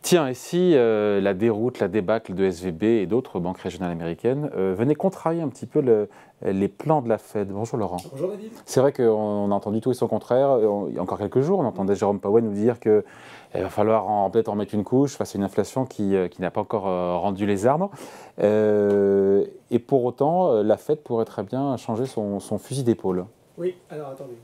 Tiens, et si la déroute, la débâcle de SVB et d'autres banques régionales américaines venait contrarier un petit peu les plans de la Fed? Bonjour Laurent. Bonjour David. C'est vrai qu'on a entendu tout et son contraire. Il y a encore quelques jours, on entendait Jérôme Powell nous dire qu'il va falloir peut-être en mettre une couche face à une inflation qui n'a pas encore rendu les armes. Et pour autant, la Fed pourrait très bien changer son fusil d'épaule. Oui, alors attendez.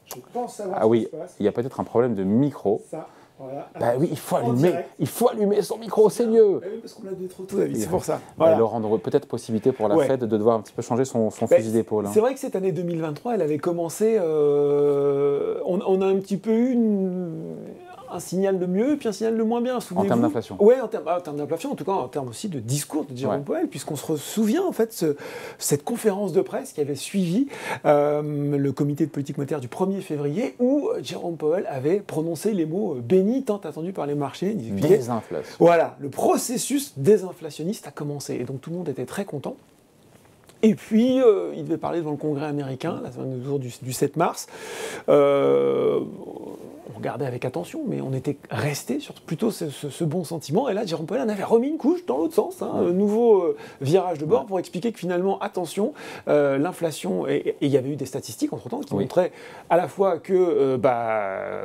Je pense savoir Ah ce oui, qui se passe. il y a peut-être un problème de micro. Ça, voilà. Bah oui, En direct. il faut allumer son micro, c'est mieux. Ah oui, parce qu'on a dit trop tôt, David, c'est pour ça. Voilà. Laurent, peut-être possibilité pour la Fed de devoir un petit peu changer son fusil d'épaule. C'est vrai que cette année 2023, elle avait commencé. On a un petit peu eu un signal de mieux et puis un signal de moins bien. En termes d'inflation. Oui, en termes d'inflation, en tout cas en termes aussi de discours de Jérôme Powell, puisqu'on se souvient en fait cette conférence de presse qui avait suivi le comité de politique monétaire du 1er février où Jérôme Powell avait prononcé les mots bénis tant attendus par les marchés. Désinflation. Voilà, le processus désinflationniste a commencé et donc tout le monde était très content. Et puis, il devait parler devant le Congrès américain, la semaine du 7 mars. On regardait avec attention, mais on était resté sur plutôt ce bon sentiment. Et là, Jérôme Powell en avait remis une couche dans l'autre sens, un nouveau virage de bord pour expliquer que finalement, attention, l'inflation, et il y avait eu des statistiques entre-temps qui montraient à la fois que,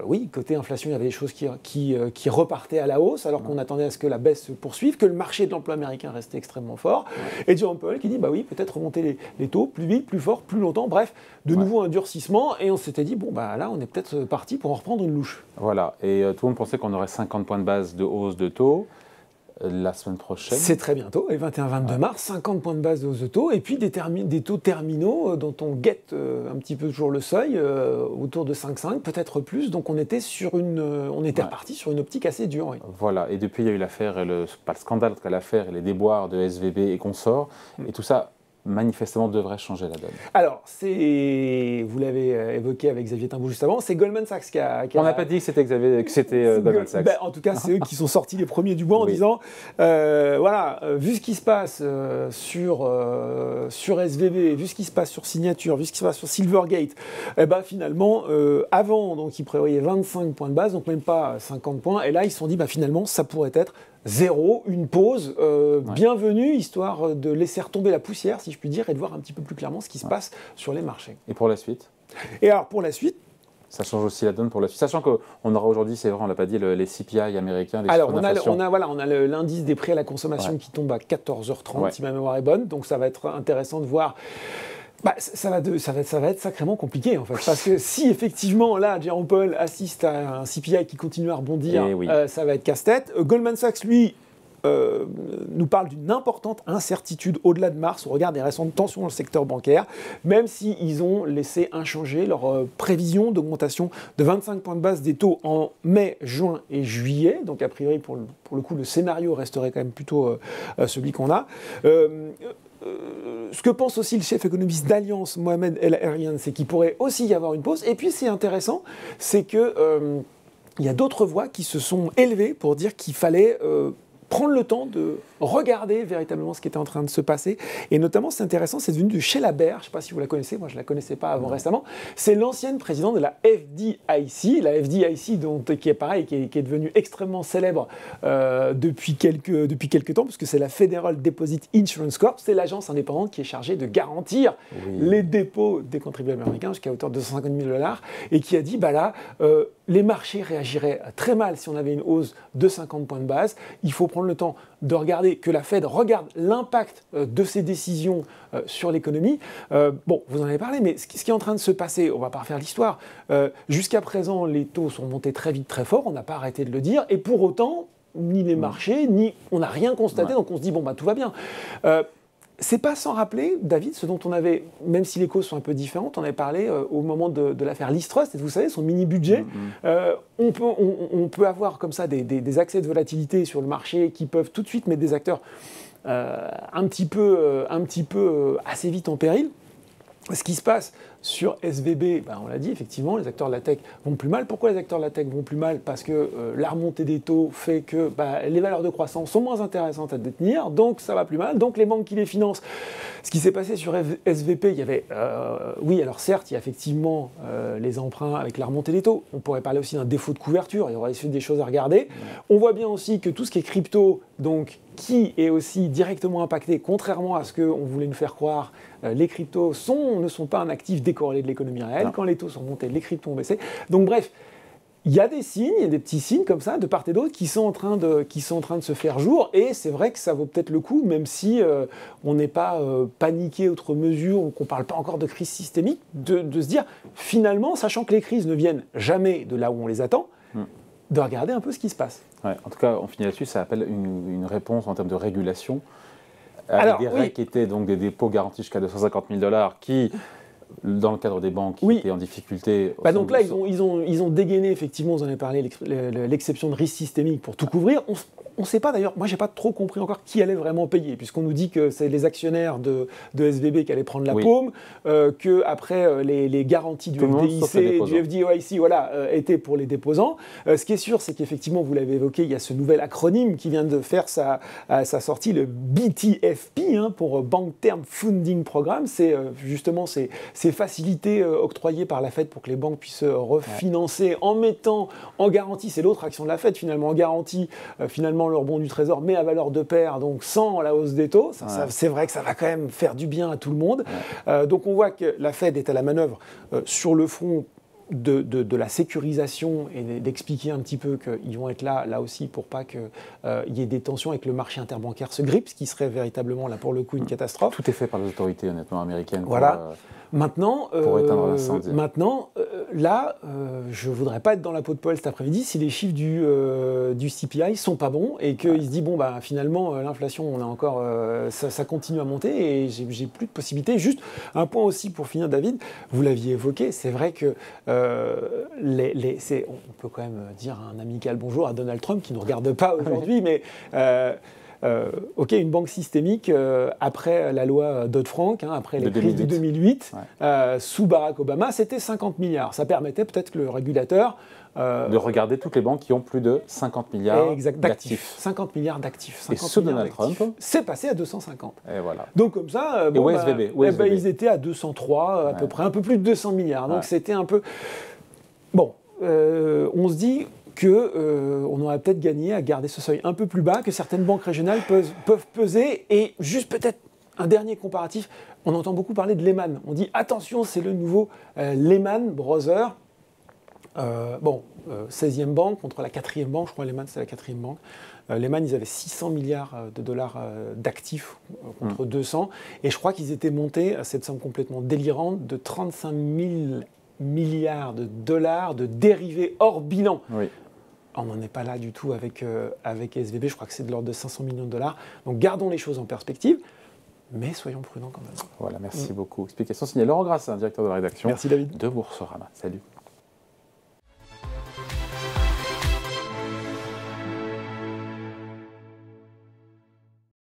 oui, côté inflation, il y avait des choses qui repartaient à la hausse, alors qu'on attendait à ce que la baisse se poursuive, que le marché de l'emploi américain restait extrêmement fort. Et Jérôme Powell qui dit, bah oui, peut-être remonter les taux plus vite, plus fort, plus longtemps, bref, de nouveau un durcissement. Et on s'était dit, bon, bah là, on est peut-être parti pour en reprendre une louche. Voilà, et tout le monde pensait qu'on aurait 50 points de base de hausse de taux la semaine prochaine. C'est très bientôt, le 21-22 mars, 50 points de base de hausse de taux, et puis des taux terminaux dont on guette un petit peu toujours le seuil, autour de 5,5, peut-être plus, donc on était reparti sur une optique assez dure. Oui. Voilà, et depuis il y a eu l'affaire, pas le scandale, en tout cas l'affaire et les déboires de SVB et consorts, et tout ça manifestement devrait changer la donne. Alors, vous l'avez évoqué avec Xavier Timbaud juste avant, c'est Goldman Sachs qui a... On n'a pas dit que c'était Goldman Sachs. En tout cas, c'est eux qui sont sortis les premiers du bois en disant, voilà, vu ce qui se passe sur SVB, vu ce qui se passe sur Signature, vu ce qui se passe sur Silvergate, finalement, avant, donc, ils prévoyaient 25 points de base, donc même pas 50 points, et là, ils se sont dit, finalement, ça pourrait être 0, une pause bienvenue, histoire de laisser retomber la poussière, si je puis dire, et de voir un petit peu plus clairement ce qui se passe sur les marchés. Et pour la suite? Et alors, pour la suite, ça change aussi la donne pour la suite. Sachant qu'on aura aujourd'hui, c'est vrai, on l'a pas dit, les CPI américains, les alors, on a l'indice des prix à la consommation qui tombe à 14h30, si ma mémoire est bonne, donc ça va être intéressant de voir. Ça va être sacrément compliqué en fait, parce que si effectivement là Jérôme Powell assiste à un CPI qui continue à rebondir, ça va être casse-tête. Goldman Sachs lui nous parle d'une importante incertitude au-delà de mars au regard des récentes tensions dans le secteur bancaire, même s'ils ont laissé inchangé leur prévision d'augmentation de 25 points de base des taux en mai, juin et juillet. Donc a priori pour le coup le scénario resterait quand même plutôt celui qu'on a. Ce que pense aussi le chef économiste d'Allianz, Mohamed El Erian, c'est qu'il pourrait aussi y avoir une pause. Et puis, c'est intéressant, c'est que il y a d'autres voix qui se sont élevées pour dire qu'il fallait prendre le temps de regarder véritablement ce qui était en train de se passer. Et notamment, c'est intéressant, c'est devenu de Sheila Bair, je ne sais pas si vous la connaissez, moi je ne la connaissais pas avant récemment, c'est l'ancienne présidente de la FDIC, qui est pareil, qui est devenue extrêmement célèbre depuis quelques temps, parce que c'est la Federal Deposit Insurance Corp, c'est l'agence indépendante qui est chargée de garantir les dépôts des contribuables américains jusqu'à hauteur de $250 000, et qui a dit, les marchés réagiraient très mal si on avait une hausse de 50 points de base, il faut prendre le temps de regarder, que la Fed regarde l'impact de ses décisions sur l'économie. Vous en avez parlé, mais ce qui est en train de se passer, on ne va pas refaire l'histoire, jusqu'à présent, les taux sont montés très vite, très fort, on n'a pas arrêté de le dire, et pour autant, ni les marchés, ni on n'a rien constaté, donc on se dit, tout va bien. C'est pas sans rappeler, David, ce dont on avait, même si les causes sont un peu différentes, on avait parlé au moment de l'affaire Liz Truss, et vous savez, son mini-budget, on peut avoir comme ça des accès de volatilité sur le marché qui peuvent tout de suite mettre des acteurs un petit peu assez vite en péril. Ce qui se passe Sur SVB, on l'a dit, effectivement, les acteurs de la tech vont plus mal. Pourquoi les acteurs de la tech vont plus mal? Parce que la remontée des taux fait que les valeurs de croissance sont moins intéressantes à détenir, donc ça va plus mal. Donc les banques qui les financent. Ce qui s'est passé sur SVP, il y avait, oui, alors certes, il y a effectivement les emprunts avec la remontée des taux. On pourrait parler aussi d'un défaut de couverture, il y aurait des choses à regarder. On voit bien aussi que tout ce qui est crypto, donc qui est aussi directement impacté, contrairement à ce qu'on voulait nous faire croire, les cryptos ne sont pas un actif décorrélé de l'économie réelle. Quand les taux sont montés, les cryptos ont baissé. Donc bref, il y a des signes, il y a des petits signes comme ça, de part et d'autre, qui sont en train de se faire jour. Et c'est vrai que ça vaut peut-être le coup, même si on n'est pas paniqué outre mesure, ou qu'on ne parle pas encore de crise systémique, de se dire, finalement, sachant que les crises ne viennent jamais de là où on les attend, de regarder un peu ce qui se passe. Ouais, en tout cas, on finit là-dessus, ça appelle une réponse en termes de régulation. Avec des règles qui étaient donc des dépôts garantis jusqu'à 250 000 $ qui, dans le cadre des banques qui étaient en difficulté... donc là, ils ont dégainé, effectivement, vous en avez parlé, l'exception de risque systémique pour tout couvrir. On ne sait pas d'ailleurs, moi j'ai pas trop compris encore qui allait vraiment payer, puisqu'on nous dit que c'est les actionnaires de SVB qui allaient prendre la paume, que après les garanties du FDIC, du FDIC, étaient pour les déposants. Ce qui est sûr, c'est qu'effectivement, vous l'avez évoqué, il y a ce nouvel acronyme qui vient de faire sa sortie, le BTFP, pour Bank Term Funding Program. C'est justement ces facilités octroyées par la Fed pour que les banques puissent refinancer en mettant en garantie, c'est l'autre action de la Fed finalement, en garantie finalement leur bon du trésor, mais à valeur de pair, donc sans la hausse des taux. C'est vrai que ça va quand même faire du bien à tout le monde. Donc on voit que la Fed est à la manœuvre sur le front de la sécurisation et d'expliquer un petit peu qu'ils vont être là aussi pour pas qu'il y ait des tensions et que le marché interbancaire se grippe, ce qui serait véritablement là pour le coup une catastrophe. Tout est fait par les autorités honnêtement américaines. Voilà. Maintenant, là, je voudrais pas être dans la peau de Paul cet après-midi si les chiffres du CPI sont pas bons et qu'il se dit finalement l'inflation, on a encore, ça continue à monter et j'ai plus de possibilités. Juste un point aussi pour finir, David, vous l'aviez évoqué, c'est vrai que on peut quand même dire un amical bonjour à Donald Trump qui nous regarde pas aujourd'hui, mais une banque systémique, après la loi Dodd-Frank, après les crises de 2008, sous Barack Obama, c'était 50 milliards. Ça permettait peut-être que le régulateur... de regarder toutes les banques qui ont plus de 50 milliards d'actifs. 50 milliards d'actifs. Et sous Donald Trump, c'est passé à 250. Et voilà. Donc comme ça, SVB, ils étaient à 203, à peu près, un peu plus de 200 milliards. Donc c'était un peu... Bon, on se dit... qu'on aurait peut-être gagné à garder ce seuil un peu plus bas, que certaines banques régionales peuvent peser. Et juste peut-être un dernier comparatif, on entend beaucoup parler de Lehman. On dit attention, c'est le nouveau Lehman Brothers. 16e banque contre la 4e banque, je crois que Lehman c'est la 4e banque. Lehman, ils avaient 600 milliards de dollars d'actifs contre 200. Et je crois qu'ils étaient montés à cette somme complètement délirante de 35 000 milliards de dollars de dérivés hors bilan. Oui. On n'en est pas là du tout avec SVB, je crois que c'est de l'ordre de 500 millions de dollars. Donc gardons les choses en perspective, mais soyons prudents quand même. Voilà, merci beaucoup. Explication signée Laurent Grassin, directeur de la rédaction. Merci David. De Boursorama. Salut.